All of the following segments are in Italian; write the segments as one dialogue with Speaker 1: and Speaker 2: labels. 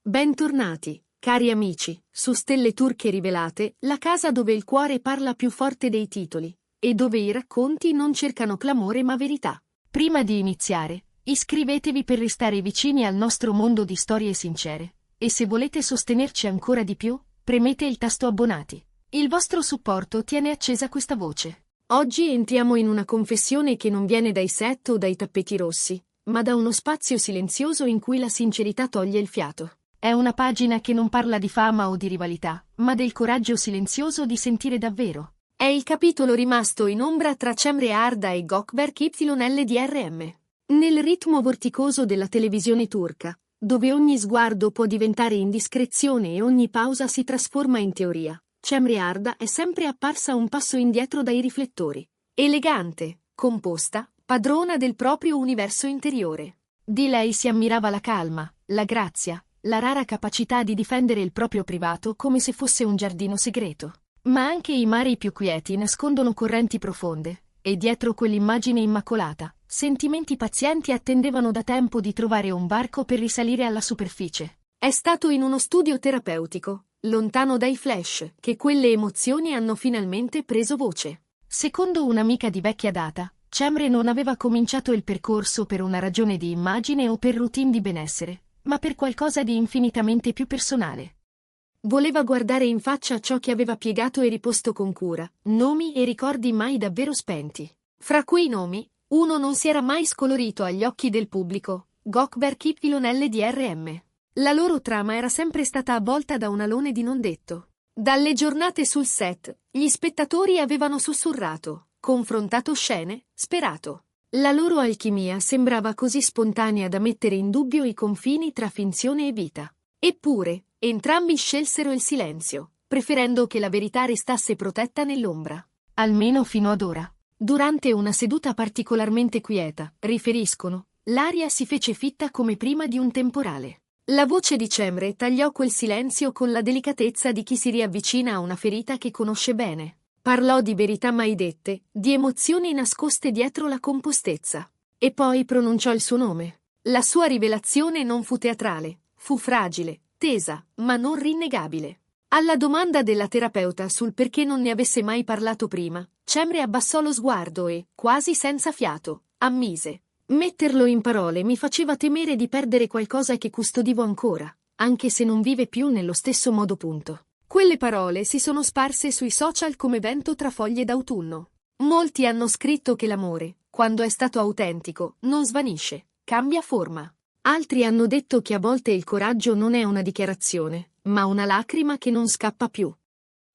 Speaker 1: Bentornati, cari amici, su Stelle Turche Rivelate, la casa dove il cuore parla più forte dei titoli, e dove i racconti non cercano clamore ma verità. Prima di iniziare, iscrivetevi per restare vicini al nostro mondo di storie sincere, e se volete sostenerci ancora di più, premete il tasto abbonati. Il vostro supporto tiene accesa questa voce. Oggi entriamo in una confessione che non viene dai set o dai tappeti rossi, ma da uno spazio silenzioso in cui la sincerità toglie il fiato. È una pagina che non parla di fama o di rivalità, ma del coraggio silenzioso di sentire davvero. È il capitolo rimasto in ombra tra Cemre Arda e Gökberk YLDRM. Nel ritmo vorticoso della televisione turca, dove ogni sguardo può diventare indiscrezione e ogni pausa si trasforma in teoria, Cemre Arda è sempre apparsa un passo indietro dai riflettori. Elegante, composta, padrona del proprio universo interiore. Di lei si ammirava la calma, la grazia, la rara capacità di difendere il proprio privato come se fosse un giardino segreto. Ma anche i mari più quieti nascondono correnti profonde, e dietro quell'immagine immacolata, sentimenti pazienti attendevano da tempo di trovare un varco per risalire alla superficie. È stato in uno studio terapeutico, lontano dai flash, che quelle emozioni hanno finalmente preso voce. Secondo un'amica di vecchia data, Cemre non aveva cominciato il percorso per una ragione di immagine o per routine di benessere, ma per qualcosa di infinitamente più personale. Voleva guardare in faccia ciò che aveva piegato e riposto con cura, nomi e ricordi mai davvero spenti. Fra quei nomi, uno non si era mai scolorito agli occhi del pubblico, Gökberk YLDRM. La loro trama era sempre stata avvolta da un alone di non detto. Dalle giornate sul set, gli spettatori avevano sussurrato, confrontato scene, sperato. La loro alchimia sembrava così spontanea da mettere in dubbio i confini tra finzione e vita. Eppure, entrambi scelsero il silenzio, preferendo che la verità restasse protetta nell'ombra. Almeno fino ad ora. Durante una seduta particolarmente quieta, riferiscono, l'aria si fece fitta come prima di un temporale. La voce di Cemre tagliò quel silenzio con la delicatezza di chi si riavvicina a una ferita che conosce bene. Parlò di verità mai dette, di emozioni nascoste dietro la compostezza. E poi pronunciò il suo nome. La sua rivelazione non fu teatrale, fu fragile, tesa, ma non rinnegabile. Alla domanda della terapeuta sul perché non ne avesse mai parlato prima, Cemre abbassò lo sguardo e, quasi senza fiato, ammise. Metterlo in parole mi faceva temere di perdere qualcosa che custodivo ancora, anche se non vive più nello stesso modo. Quelle parole si sono sparse sui social come vento tra foglie d'autunno. Molti hanno scritto che l'amore, quando è stato autentico, non svanisce, cambia forma. Altri hanno detto che a volte il coraggio non è una dichiarazione, ma una lacrima che non scappa più.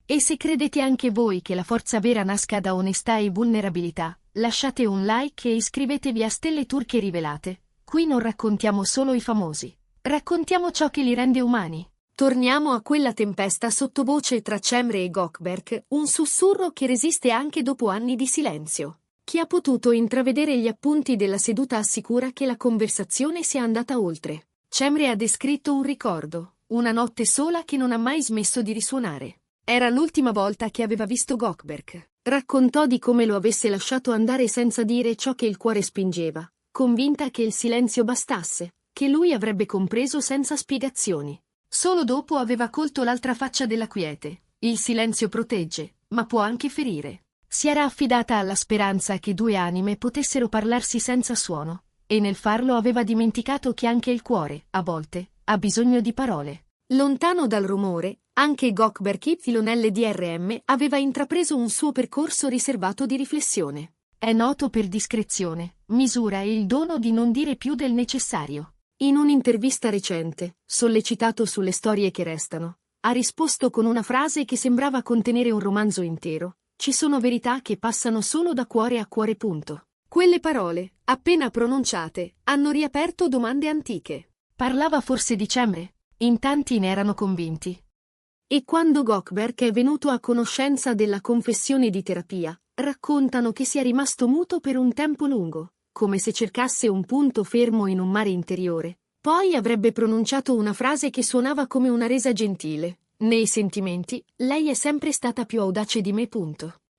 Speaker 1: E se credete anche voi che la forza vera nasca da onestà e vulnerabilità, lasciate un like e iscrivetevi a Stelle Turche Rivelate. Qui non raccontiamo solo i famosi, raccontiamo ciò che li rende umani. Torniamo a quella tempesta sottovoce tra Cemre e Gökberk, un sussurro che resiste anche dopo anni di silenzio. Chi ha potuto intravedere gli appunti della seduta assicura che la conversazione sia andata oltre. Cemre ha descritto un ricordo, una notte sola che non ha mai smesso di risuonare. Era l'ultima volta che aveva visto Gökberk. Raccontò di come lo avesse lasciato andare senza dire ciò che il cuore spingeva, convinta che il silenzio bastasse, che lui avrebbe compreso senza spiegazioni. Solo dopo aveva colto l'altra faccia della quiete. Il silenzio protegge, ma può anche ferire. Si era affidata alla speranza che due anime potessero parlarsi senza suono, e nel farlo aveva dimenticato che anche il cuore, a volte, ha bisogno di parole. Lontano dal rumore, anche Gökberk YLDRM aveva intrapreso un suo percorso riservato di riflessione. È noto per discrezione, misura e il dono di non dire più del necessario. In un'intervista recente, sollecitato sulle storie che restano, ha risposto con una frase che sembrava contenere un romanzo intero. Ci sono verità che passano solo da cuore a cuore. Quelle parole, appena pronunciate, hanno riaperto domande antiche. Parlava forse di Cemre? In tanti ne erano convinti. E quando Gökberk è venuto a conoscenza della confessione di terapia, raccontano che sia rimasto muto per un tempo lungo, come se cercasse un punto fermo in un mare interiore. Poi avrebbe pronunciato una frase che suonava come una resa gentile. Nei sentimenti, lei è sempre stata più audace di me.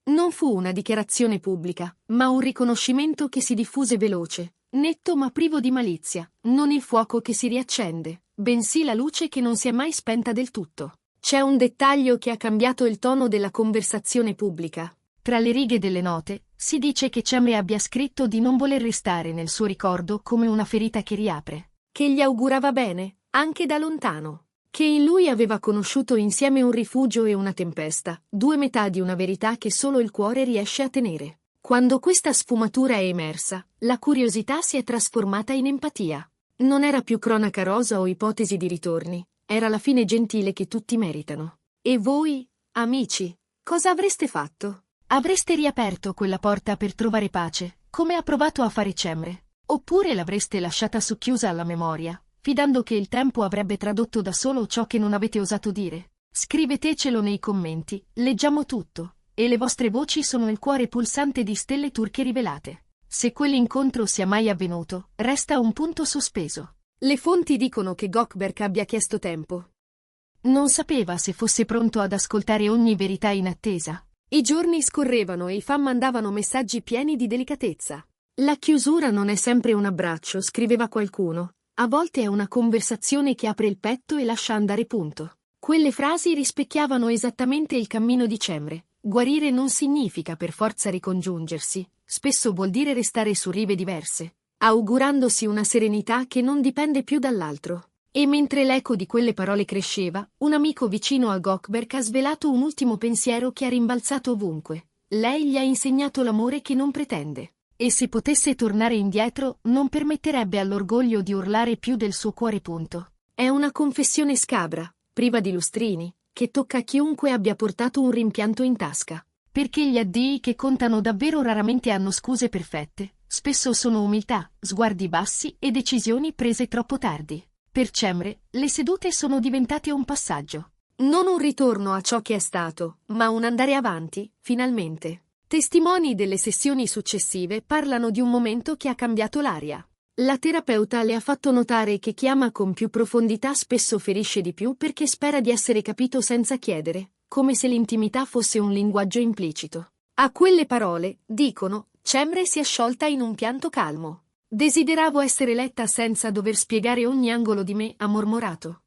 Speaker 1: Non fu una dichiarazione pubblica, ma un riconoscimento che si diffuse veloce, netto ma privo di malizia, non il fuoco che si riaccende, bensì la luce che non si è mai spenta del tutto. C'è un dettaglio che ha cambiato il tono della conversazione pubblica. Tra le righe delle note, si dice che Cemre abbia scritto di non voler restare nel suo ricordo come una ferita che riapre. Che gli augurava bene, anche da lontano. Che in lui aveva conosciuto insieme un rifugio e una tempesta, due metà di una verità che solo il cuore riesce a tenere. Quando questa sfumatura è emersa, la curiosità si è trasformata in empatia. Non era più cronaca rosa o ipotesi di ritorni, era la fine gentile che tutti meritano. E voi, amici, cosa avreste fatto? Avreste riaperto quella porta per trovare pace, come ha provato a fare Cemre? Oppure l'avreste lasciata socchiusa alla memoria, fidando che il tempo avrebbe tradotto da solo ciò che non avete osato dire? Scrivetecelo nei commenti, leggiamo tutto, e le vostre voci sono il cuore pulsante di stelle turche rivelate. Se quell'incontro sia mai avvenuto, resta un punto sospeso. Le fonti dicono che Gökberk abbia chiesto tempo. Non sapeva se fosse pronto ad ascoltare ogni verità in attesa. I giorni scorrevano e i fan mandavano messaggi pieni di delicatezza. La chiusura non è sempre un abbraccio, scriveva qualcuno. A volte è una conversazione che apre il petto e lascia andare punto. Quelle frasi rispecchiavano esattamente il cammino di Cemre. Guarire non significa per forza ricongiungersi, spesso vuol dire restare su rive diverse, augurandosi una serenità che non dipende più dall'altro. E mentre l'eco di quelle parole cresceva, un amico vicino a Gökberk ha svelato un ultimo pensiero che ha rimbalzato ovunque. Lei gli ha insegnato l'amore che non pretende. E se potesse tornare indietro, non permetterebbe all'orgoglio di urlare più del suo cuore punto. È una confessione scabra, priva di lustrini, che tocca a chiunque abbia portato un rimpianto in tasca. Perché gli addii che contano davvero raramente hanno scuse perfette, spesso sono umiltà, sguardi bassi e decisioni prese troppo tardi. Per Cemre, le sedute sono diventate un passaggio. Non un ritorno a ciò che è stato, ma un andare avanti, finalmente. Testimoni delle sessioni successive parlano di un momento che ha cambiato l'aria. La terapeuta le ha fatto notare che chi ama con più profondità spesso ferisce di più perché spera di essere capito senza chiedere, come se l'intimità fosse un linguaggio implicito. A quelle parole, dicono, Cemre si è sciolta in un pianto calmo. Desideravo essere letta senza dover spiegare ogni angolo di me, ha mormorato.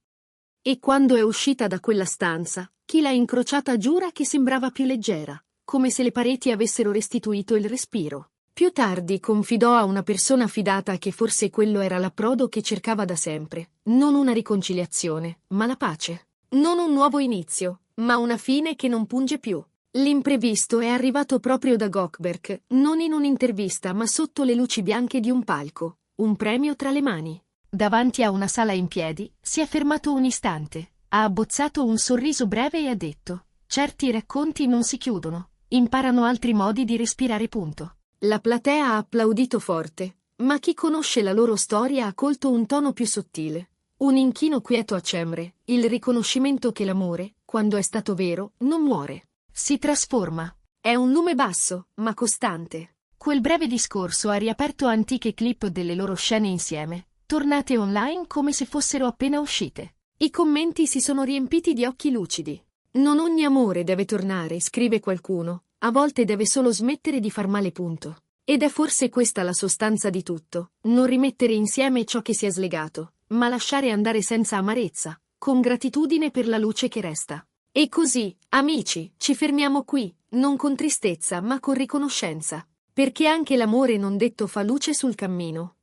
Speaker 1: E quando è uscita da quella stanza, chi l'ha incrociata giura che sembrava più leggera, come se le pareti avessero restituito il respiro. Più tardi confidò a una persona fidata che forse quello era l'approdo che cercava da sempre, non una riconciliazione, ma la pace. Non un nuovo inizio, ma una fine che non punge più. L'imprevisto è arrivato proprio da Gökberk, non in un'intervista ma sotto le luci bianche di un palco, un premio tra le mani. Davanti a una sala in piedi, si è fermato un istante, ha abbozzato un sorriso breve e ha detto: certi racconti non si chiudono, imparano altri modi di respirare punto. La platea ha applaudito forte, ma chi conosce la loro storia ha colto un tono più sottile. Un inchino quieto a Cemre, il riconoscimento che l'amore, quando è stato vero, non muore. Si trasforma. È un lume basso, ma costante. Quel breve discorso ha riaperto antiche clip delle loro scene insieme, tornate online come se fossero appena uscite. I commenti si sono riempiti di occhi lucidi. Non ogni amore deve tornare, scrive qualcuno, a volte deve solo smettere di far male punto. Ed è forse questa la sostanza di tutto, non rimettere insieme ciò che si è slegato, ma lasciare andare senza amarezza, con gratitudine per la luce che resta. E così, amici, ci fermiamo qui, non con tristezza ma con riconoscenza, perché anche l'amore non detto fa luce sul cammino.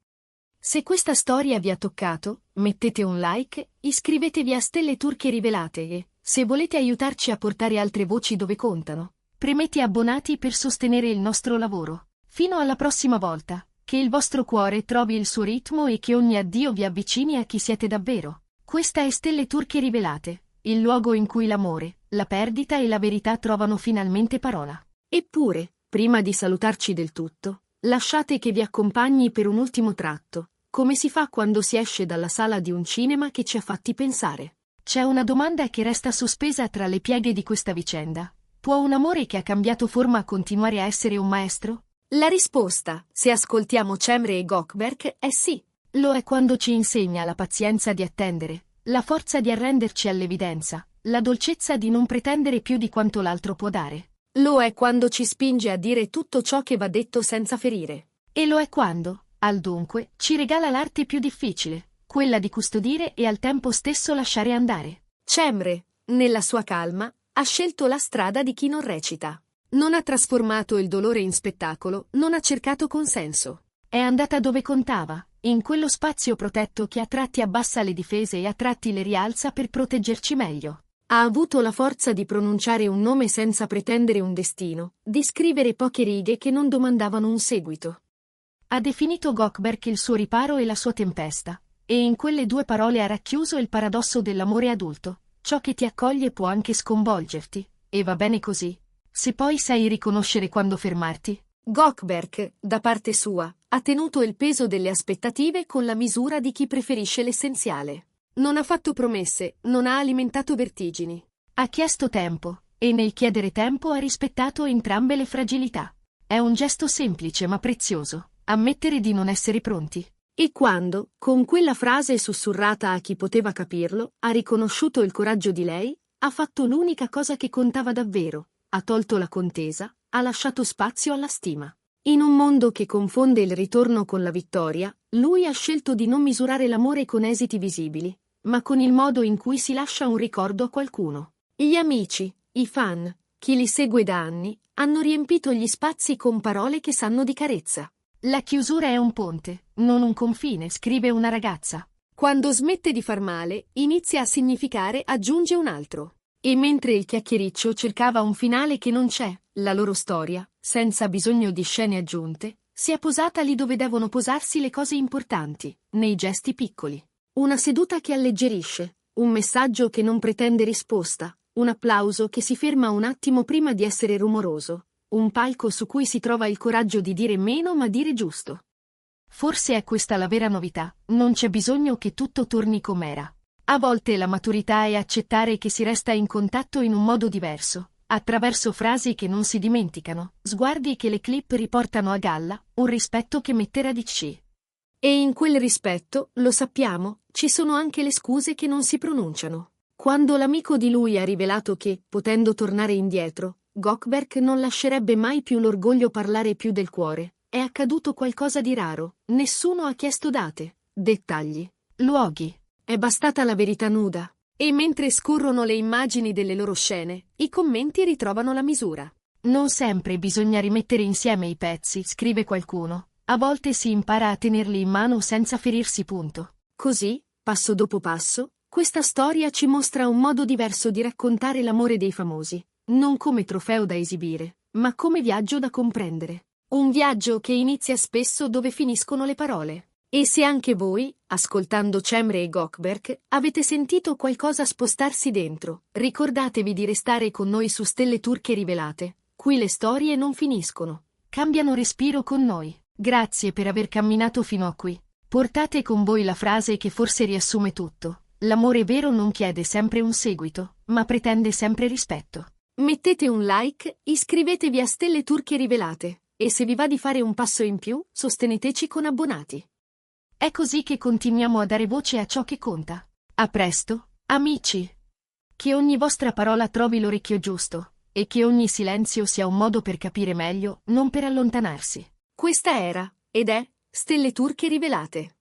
Speaker 1: Se questa storia vi ha toccato, mettete un like, iscrivetevi a Stelle Turche Rivelate e, se volete aiutarci a portare altre voci dove contano, premete abbonati per sostenere il nostro lavoro. Fino alla prossima volta, che il vostro cuore trovi il suo ritmo e che ogni addio vi avvicini a chi siete davvero. Questa è Stelle Turche Rivelate, il luogo in cui l'amore, la perdita e la verità trovano finalmente parola. Eppure, prima di salutarci del tutto, lasciate che vi accompagni per un ultimo tratto, come si fa quando si esce dalla sala di un cinema che ci ha fatti pensare. C'è una domanda che resta sospesa tra le pieghe di questa vicenda. Può un amore che ha cambiato forma continuare a essere un maestro? La risposta, se ascoltiamo Cemre e Gökberk, è sì. Lo è quando ci insegna la pazienza di attendere, la forza di arrenderci all'evidenza, la dolcezza di non pretendere più di quanto l'altro può dare. Lo è quando ci spinge a dire tutto ciò che va detto senza ferire. E lo è quando, al dunque, ci regala l'arte più difficile, quella di custodire e al tempo stesso lasciare andare. Cemre, nella sua calma, ha scelto la strada di chi non recita. Non ha trasformato il dolore in spettacolo, non ha cercato consenso. È andata dove contava, in quello spazio protetto che a tratti abbassa le difese e a tratti le rialza per proteggerci meglio. Ha avuto la forza di pronunciare un nome senza pretendere un destino, di scrivere poche righe che non domandavano un seguito. Ha definito Gökeberg il suo riparo e la sua tempesta, e in quelle 2 parole ha racchiuso il paradosso dell'amore adulto. Ciò che ti accoglie può anche sconvolgerti, e va bene così, se poi sai riconoscere quando fermarti. Gökeberg, da parte sua, ha tenuto il peso delle aspettative con la misura di chi preferisce l'essenziale. Non ha fatto promesse, non ha alimentato vertigini. Ha chiesto tempo, e nel chiedere tempo ha rispettato entrambe le fragilità. È un gesto semplice ma prezioso, ammettere di non essere pronti. E quando, con quella frase sussurrata a chi poteva capirlo, ha riconosciuto il coraggio di lei, ha fatto l'unica cosa che contava davvero, ha tolto la contesa, ha lasciato spazio alla stima. In un mondo che confonde il ritorno con la vittoria, lui ha scelto di non misurare l'amore con esiti visibili, ma con il modo in cui si lascia un ricordo a qualcuno. Gli amici, i fan, chi li segue da anni, hanno riempito gli spazi con parole che sanno di carezza. La chiusura è un ponte, non un confine, scrive una ragazza. Quando smette di far male, inizia a significare aggiunge un altro. E mentre il chiacchiericcio cercava un finale che non c'è, la loro storia, senza bisogno di scene aggiunte, si è posata lì dove devono posarsi le cose importanti, nei gesti piccoli. Una seduta che alleggerisce, un messaggio che non pretende risposta, un applauso che si ferma un attimo prima di essere rumoroso. Un palco su cui si trova il coraggio di dire meno ma dire giusto. Forse è questa la vera novità, non c'è bisogno che tutto torni com'era. A volte la maturità è accettare che si resta in contatto in un modo diverso, attraverso frasi che non si dimenticano, sguardi che le clip riportano a galla, un rispetto che mette radici. E in quel rispetto, lo sappiamo, ci sono anche le scuse che non si pronunciano. Quando l'amico di lui ha rivelato che, potendo tornare indietro, Gökeberg non lascerebbe mai più l'orgoglio parlare più del cuore. È accaduto qualcosa di raro, nessuno ha chiesto date, dettagli, luoghi. È bastata la verità nuda. E mentre scorrono le immagini delle loro scene, i commenti ritrovano la misura. Non sempre bisogna rimettere insieme i pezzi, scrive qualcuno. A volte si impara a tenerli in mano senza ferirsi. Punto. Così, passo dopo passo, questa storia ci mostra un modo diverso di raccontare l'amore dei famosi. Non come trofeo da esibire, ma come viaggio da comprendere. Un viaggio che inizia spesso dove finiscono le parole. E se anche voi, ascoltando Cemre e Gökeberg, avete sentito qualcosa spostarsi dentro, ricordatevi di restare con noi su Stelle Turche Rivelate. Qui le storie non finiscono. Cambiano respiro con noi. Grazie per aver camminato fino a qui. Portate con voi la frase che forse riassume tutto. L'amore vero non chiede sempre un seguito, ma pretende sempre rispetto. Mettete un like, iscrivetevi a Stelle Turche Rivelate, e se vi va di fare un passo in più, sosteneteci con abbonati. È così che continuiamo a dare voce a ciò che conta. A presto, amici! Che ogni vostra parola trovi l'orecchio giusto, e che ogni silenzio sia un modo per capire meglio, non per allontanarsi. Questa era, ed è, Stelle Turche Rivelate.